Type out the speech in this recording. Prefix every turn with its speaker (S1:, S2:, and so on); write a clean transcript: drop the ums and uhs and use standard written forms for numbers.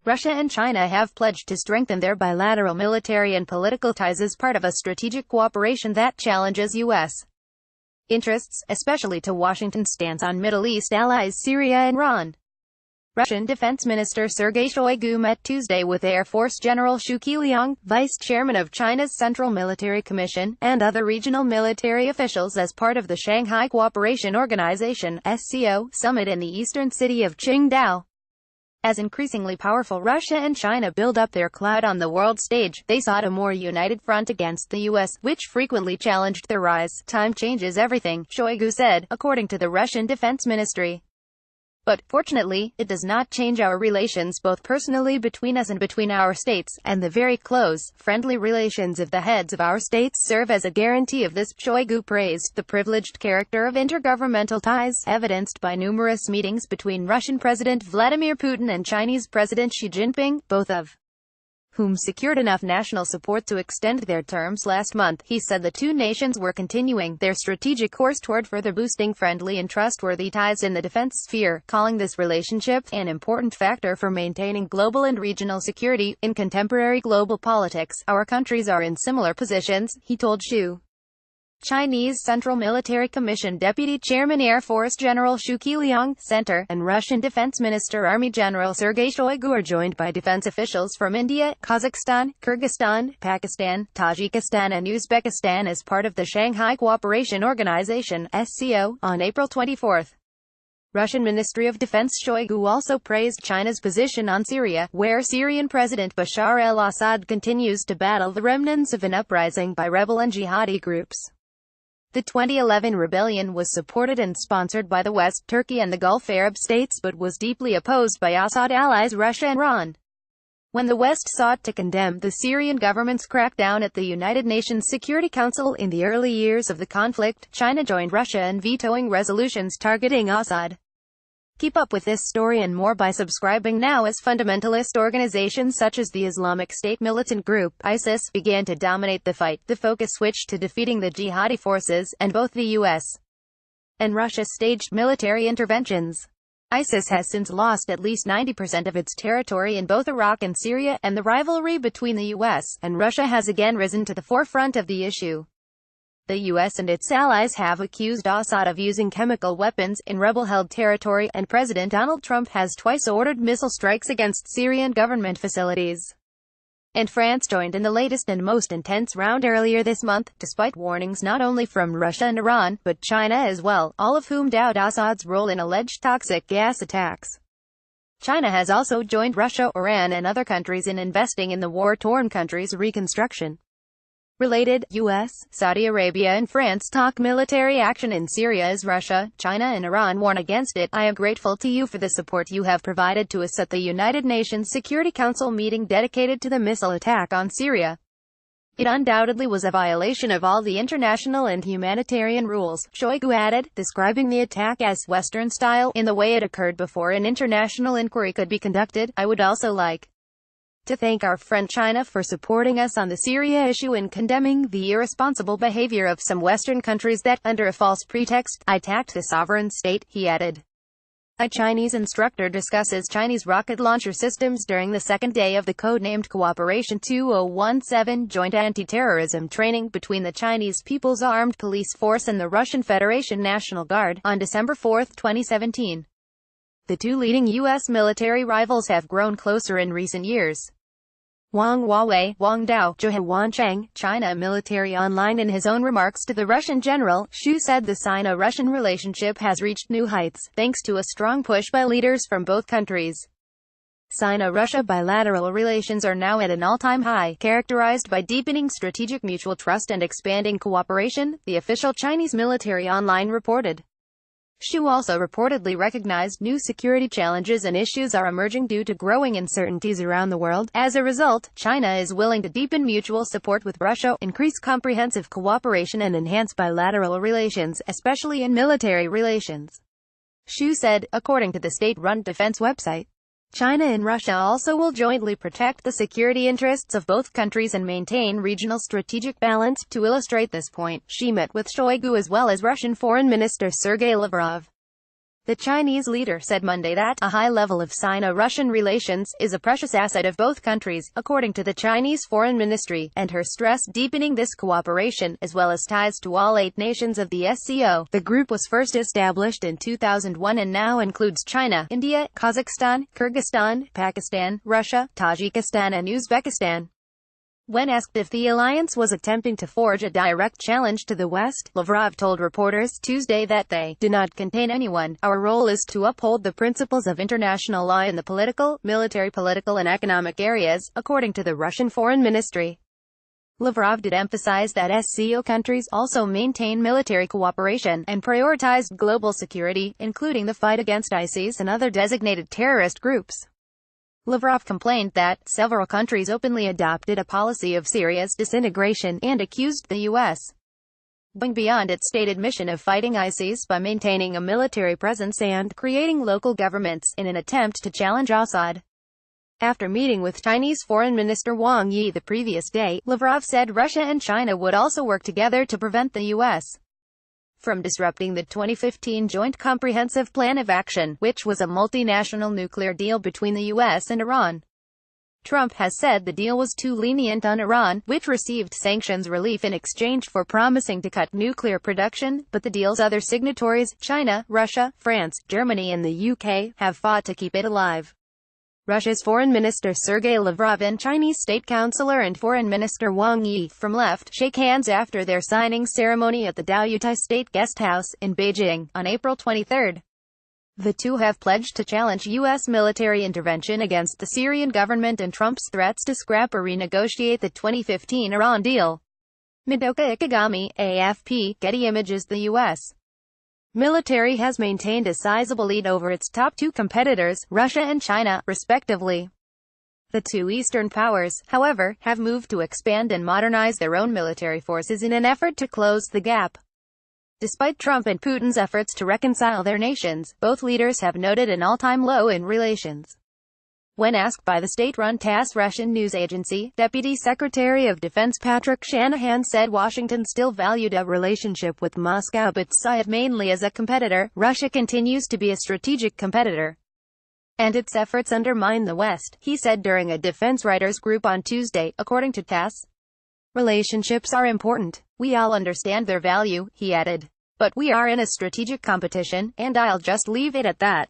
S1: Russia and China have pledged to strengthen their bilateral military and political ties as part of a strategic cooperation that challenges U.S. interests, especially to Washington's stance on Middle East allies Syria and Iran. Russian Defense Minister Sergei Shoigu met Tuesday with Air Force General Qiliang, Vice Chairman of China's Central Military Commission, and other regional military officials as part of the Shanghai Cooperation Organization (SCO) summit in the eastern city of Qingdao. As increasingly powerful Russia and China build up their clout on the world stage, they sought a more united front against the U.S., which frequently challenged their rise. "Time changes everything," Shoigu said, according to the Russian Defense Ministry. "But, fortunately, it does not change our relations both personally between us and between our states, and the very close, friendly relations of the heads of our states serve as a guarantee of this." Shoigu praised the privileged character of intergovernmental ties, evidenced by numerous meetings between Russian President Vladimir Putin and Chinese President Xi Jinping, both of whom secured enough national support to extend their terms last month. He said the two nations were continuing their strategic course toward further boosting friendly and trustworthy ties in the defense sphere, calling this relationship an important factor for maintaining global and regional security. "In contemporary global politics, our countries are in similar positions," he told Xu. Chinese Central Military Commission Deputy Chairman Air Force General Qiliang, Center, and Russian Defense Minister Army General Sergei Shoigu are joined by defense officials from India, Kazakhstan, Kyrgyzstan, Pakistan, Tajikistan and Uzbekistan as part of the Shanghai Cooperation Organization (SCO) on April 24. Russian Ministry of Defense Shoigu also praised China's position on Syria, where Syrian President Bashar al-Assad continues to battle the remnants of an uprising by rebel and jihadi groups. The 2011 rebellion was supported and sponsored by the West, Turkey and the Gulf Arab states but was deeply opposed by Assad allies Russia and Iran. When the West sought to condemn the Syrian government's crackdown at the United Nations Security Council in the early years of the conflict, China joined Russia in vetoing resolutions targeting Assad. Keep up with this story and more by subscribing now. As fundamentalist organizations such as the Islamic State militant group, ISIS, began to dominate the fight, the focus switched to defeating the jihadi forces, and both the U.S. and Russia staged military interventions. ISIS has since lost at least 90% of its territory in both Iraq and Syria, and the rivalry between the U.S. and Russia has again risen to the forefront of the issue. The U.S. and its allies have accused Assad of using chemical weapons in rebel-held territory, and President Donald Trump has twice ordered missile strikes against Syrian government facilities. And France joined in the latest and most intense round earlier this month, despite warnings not only from Russia and Iran, but China as well, all of whom doubt Assad's role in alleged toxic gas attacks. China has also joined Russia, Iran and other countries in investing in the war-torn country's reconstruction. Related, U.S., Saudi Arabia and France talk military action in Syria as Russia, China and Iran warn against it. "I am grateful to you for the support you have provided to us at the United Nations Security Council meeting dedicated to the missile attack on Syria. It undoubtedly was a violation of all the international and humanitarian rules," Shoigu added, describing the attack as Western style in the way it occurred before an international inquiry could be conducted. "I would also like to thank our friend China for supporting us on the Syria issue and condemning the irresponsible behavior of some Western countries that, under a false pretext, attacked the sovereign state," he added. A Chinese instructor discusses Chinese rocket launcher systems during the second day of the code-named Cooperation 2017 joint anti-terrorism training between the Chinese People's Armed Police Force and the Russian Federation National Guard, on December 4, 2017. The two leading U.S. military rivals have grown closer in recent years. Wang Huawei, Wang Dao, Zhehuan Cheng, China Military Online. In his own remarks to the Russian general, Xu said the Sino-Russian relationship has reached new heights, thanks to a strong push by leaders from both countries. Sino-Russia bilateral relations are now at an all-time high, characterized by deepening strategic mutual trust and expanding cooperation, the official Chinese Military Online reported. Xu also reportedly recognized new security challenges and issues are emerging due to growing uncertainties around the world. As a result, China is willing to deepen mutual support with Russia, increase comprehensive cooperation and enhance bilateral relations, especially in military relations, Xu said, according to the state-run defense website. China and Russia also will jointly protect the security interests of both countries and maintain regional strategic balance. To illustrate this point, Xi met with Shoigu as well as Russian Foreign Minister Sergei Lavrov. The Chinese leader said Monday that a high level of Sino-Russian relations is a precious asset of both countries, according to the Chinese Foreign Ministry, and her stressed deepening this cooperation, as well as ties to all 8 nations of the SCO. The group was first established in 2001 and now includes China, India, Kazakhstan, Kyrgyzstan, Pakistan, Russia, Tajikistan and Uzbekistan. When asked if the alliance was attempting to forge a direct challenge to the West, Lavrov told reporters Tuesday that they do not contain anyone. Our role is to uphold the principles of international law in the political, military, and economic areas, according to the Russian Foreign Ministry. Lavrov did emphasize that SCO countries also maintain military cooperation and prioritized global security, including the fight against ISIS and other designated terrorist groups. Lavrov complained that several countries openly adopted a policy of Syria's disintegration and accused the U.S. going beyond its stated mission of fighting ISIS by maintaining a military presence and creating local governments in an attempt to challenge Assad. After meeting with Chinese Foreign Minister Wang Yi the previous day, Lavrov said Russia and China would also work together to prevent the U.S. from disrupting the 2015 Joint Comprehensive Plan of Action, which was a multinational nuclear deal between the U.S. and Iran. Trump has said the deal was too lenient on Iran, which received sanctions relief in exchange for promising to cut nuclear production, but the deal's other signatories, China, Russia, France, Germany and the UK, have fought to keep it alive. Russia's Foreign Minister Sergei Lavrov and Chinese State Councilor and Foreign Minister Wang Yi, from left, shake hands after their signing ceremony at the Daoyutai State Guest House, in Beijing, on April 23. The two have pledged to challenge U.S. military intervention against the Syrian government and Trump's threats to scrap or renegotiate the 2015 Iran deal. Madoka Ikegami, AFP, Getty Images. The U.S. military has maintained a sizable lead over its top 2 competitors, Russia and China, respectively. The 2 Eastern powers, however, have moved to expand and modernize their own military forces in an effort to close the gap. Despite Trump and Putin's efforts to reconcile their nations, both leaders have noted an all-time low in relations. When asked by the state-run TASS Russian news agency, Deputy Secretary of Defense Patrick Shanahan said Washington still valued a relationship with Moscow but saw it mainly as a competitor. Russia continues to be a strategic competitor, and its efforts undermine the West, he said during a defense writers group on Tuesday, according to TASS. Relationships are important. We all understand their value, he added. But we are in a strategic competition, and I'll just leave it at that.